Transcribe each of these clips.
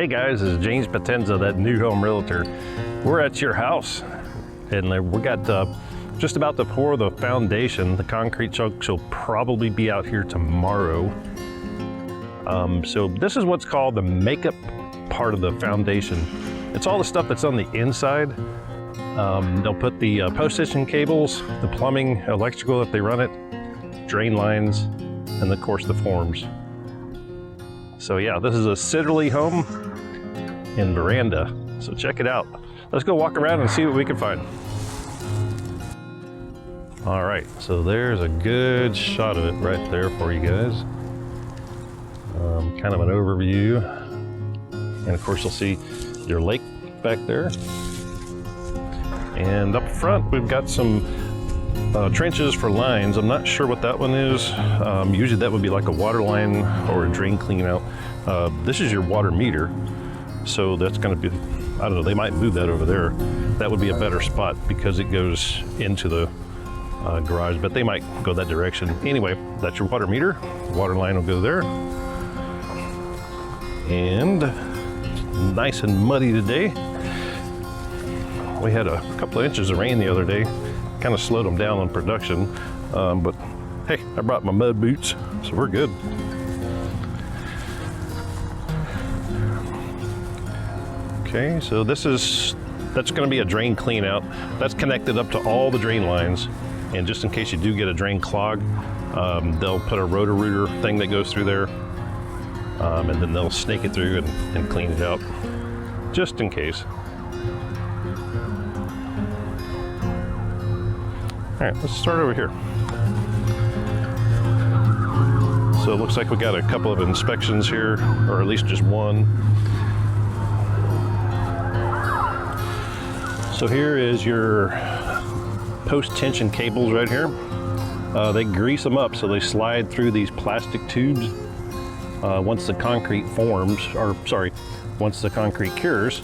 Hey guys, this is James Potenza, that new home realtor. We're at your house and we got just about to pour the foundation. The concrete chunks will probably be out here tomorrow. So this is what's called the makeup part of the foundation. It's all the stuff that's on the inside. They'll put the post tension cables, the plumbing, electrical if they run it, drain lines, and of course the forms. So yeah, this is a Sitterle home in Veranda. So check it out. Let's go walk around and see what we can find. All right, so there's a good shot of it right there for you guys. Kind of an overview. And of course you'll see your lake back there. And up front, we've got some trenches for lines. I'm not sure what that one is. Usually that would be like a water line or a drain clean out. This is your water meter. So that's gonna be, I don't know, they might move that over there. That would be a better spot because it goes into the garage, but they might go that direction. Anyway, that's your water meter. Water line will go there. And nice and muddy today. We had a couple of inches of rain the other day. Kind of slowed them down on production, but hey, I brought my mud boots, so we're good. Okay, so that's going to be a drain clean out. That's connected up to all the drain lines, and just in case you do get a drain clog, they'll put a rotor-rooter thing that goes through there, and then they'll snake it through and clean it out, just in case. All right, let's start over here. So it looks like we got a couple of inspections here, or at least just one. So here is your post tension cables right here. They grease them up so they slide through these plastic tubes. Once the concrete forms, or sorry, once the concrete cures,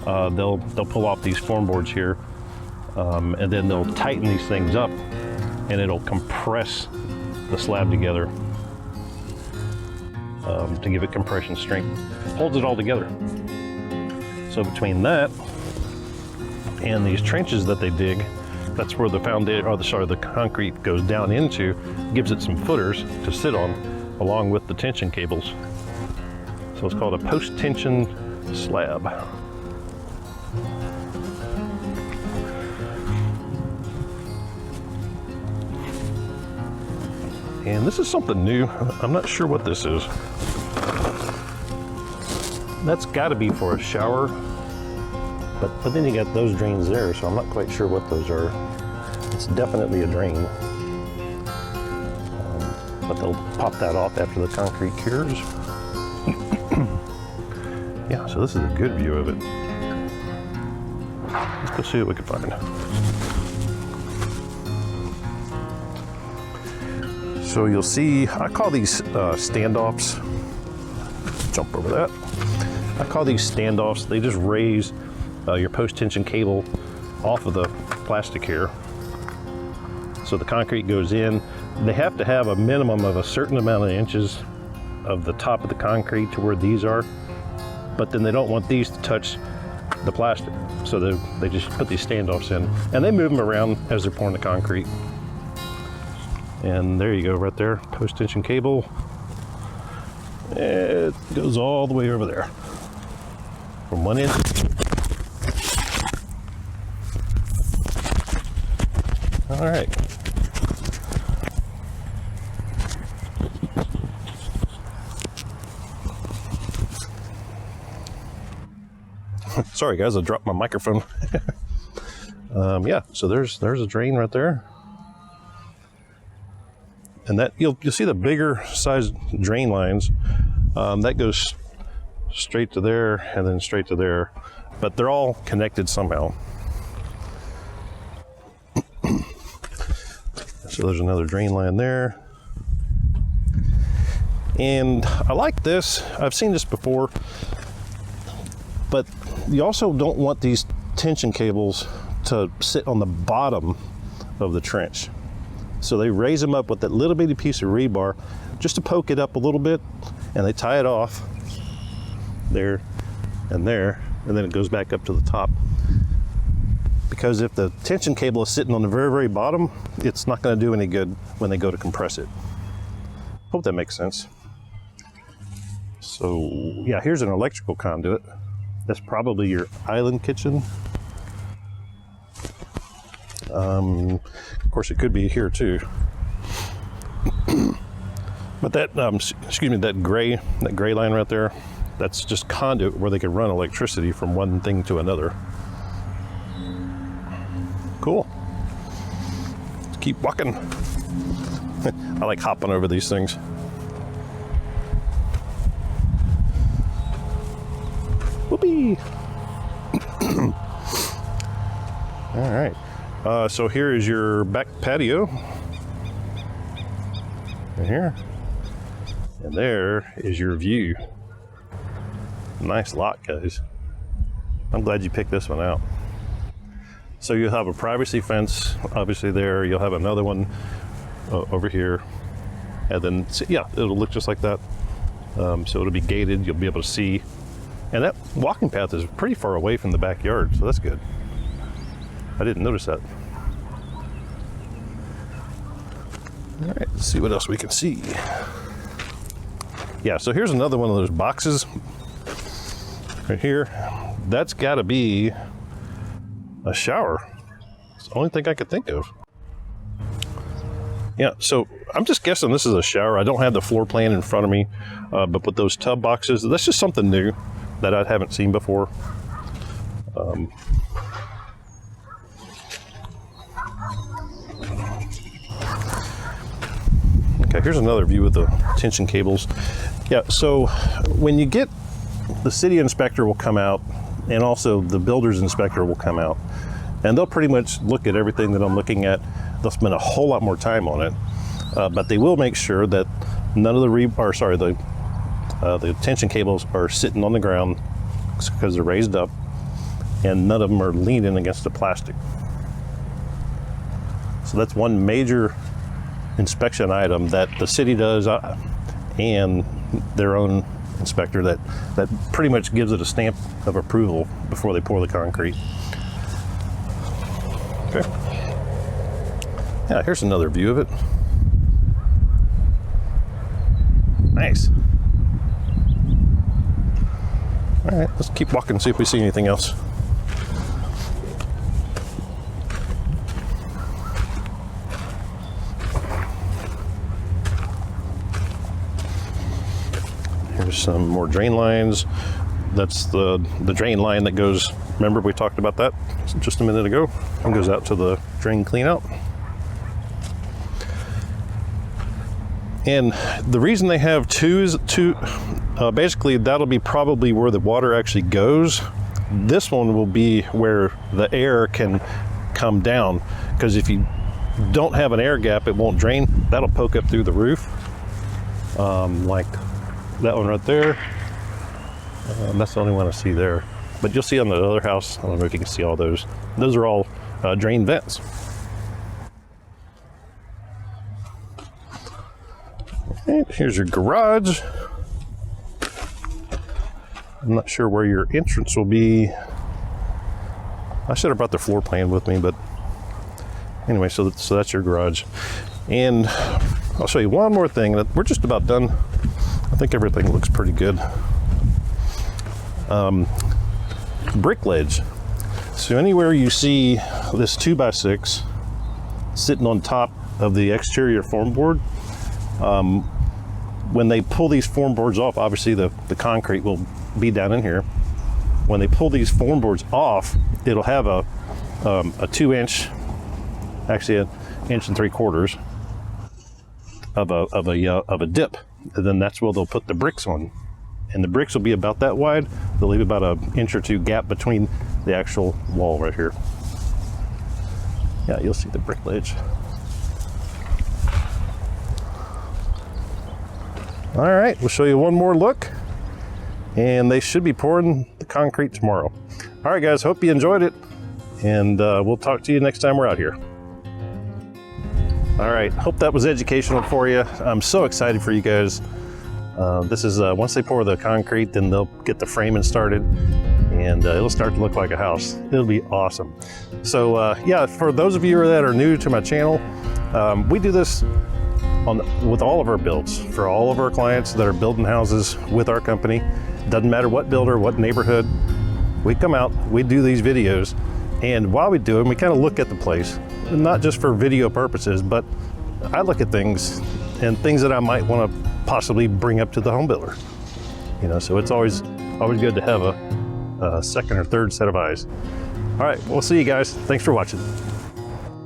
they'll pull off these form boards here. And then they'll tighten these things up and it'll compress the slab together to give it compression strength. Holds it all together. So between that and these trenches that they dig, that's where the foundation, or the concrete goes down into, gives it some footers to sit on along with the tension cables. So it's called a post tension slab. And this is something new. I'm not sure what this is. That's got to be for a shower, but then you got those drains there, so I'm not quite sure what those are. It's definitely a drain, but they'll pop that off after the concrete cures. Yeah, so this is a good view of it. Let's go see what we can find. So you'll see, I call these standoffs. Jump over that. I call these standoffs. They just raise your post tension cable off of the plastic here. So the concrete goes in. They have to have a minimum of a certain amount of inches of the top of the concrete to where these are, but then they don't want these to touch the plastic. So they just put these standoffs in, and they move them around as they're pouring the concrete. And there you go, right there, post tension cable. It goes all the way over there, from one end. All right. Sorry guys, I dropped my microphone. Yeah, so there's a drain right there. And that you'll see the bigger size drain lines. That goes straight to there and then straight to there, but they're all connected somehow. So there's another drain line there. And I like this. I've seen this before, but you also don't want these tension cables to sit on the bottom of the trench. So they raise them up with that little bitty piece of rebar just to poke it up a little bit, and they tie it off there and there, and then it goes back up to the top. Because if the tension cable is sitting on the very, very bottom, it's not going to do any good when they go to compress it. Hope that makes sense. So yeah, here's an electrical conduit. That's probably your island kitchen. Of course, it could be here too. But that, excuse me, that gray line right there, that's just conduit where they can run electricity from one thing to another. Cool. Let's keep walking. I like hopping over these things. Whoopee! All right. So here is your back patio. Right here. And there is your view. Nice lot, guys. I'm glad you picked this one out. So you'll have a privacy fence, obviously there. You'll have another one over here. And then, yeah, it'll look just like that. So it'll be gated, you'll be able to see. And that walking path is pretty far away from the backyard, so that's good. I didn't notice that. All right, let's see what else we can see. Yeah, so here's another one of those boxes right here. That's gotta be a shower. It's the only thing I could think of. Yeah, so I'm just guessing this is a shower. I don't have the floor plan in front of me, but with those tub boxes, that's just something new that I haven't seen before. Okay, here's another view of the tension cables. Yeah, so when you get, the city inspector will come out, and also the builder's inspector will come out, and they'll pretty much look at everything that I'm looking at. They'll spend a whole lot more time on it, but they will make sure that none of the tension cables are sitting on the ground because they're raised up, and none of them are leaning against the plastic. So that's one major inspection item that the city does, and their own inspector that pretty much gives it a stamp of approval before they pour the concrete. Okay. Yeah, here's another view of it. Nice. All right, let's keep walking and see if we see anything else. Here's some more drain lines. That's the drain line that goes, remember we talked about that just a minute ago? It goes out to the drain cleanout. And the reason they have two is basically that'll be probably where the water actually goes. This one will be where the air can come down, because if you don't have an air gap, it won't drain. That'll poke up through the roof, like that one right there. That's the only one I see there. But you'll see on the other house, I don't know if you can see all those. Those are all drain vents. And here's your garage. I'm not sure where your entrance will be. I should have brought the floor plan with me, but anyway, so that's your garage. And I'll show you one more thing. We're just about done. I think everything looks pretty good. Brick ledge. So anywhere you see this 2x6 sitting on top of the exterior form board, when they pull these form boards off, obviously the concrete will be down in here. When they pull these form boards off, it'll have a 2-inch, actually an 1.75 inches of a dip, and then that's where they'll put the bricks on. And the bricks will be about that wide. They'll leave about an 1 or 2 inch gap between the actual wall right here. Yeah, you'll see the brick ledge. All right, we'll show you one more look, and they should be pouring the concrete tomorrow. All right, guys, hope you enjoyed it, and we'll talk to you next time we're out here. All right, hope that was educational for you. I'm so excited for you guys. This is once they pour the concrete, then they'll get the framing started, and it'll start to look like a house. It'll be awesome. So yeah, for those of you that are new to my channel, we do this with all of our builds for all of our clients that are building houses with our company. Doesn't matter what builder, what neighborhood, we come out, we do these videos, and while we do them, we kind of look at the place, not just for video purposes, but I look at things and things that I might want to possibly bring up to the home builder. You know, so it's always good to have a second or third set of eyes. All right, we'll see you guys. Thanks for watching.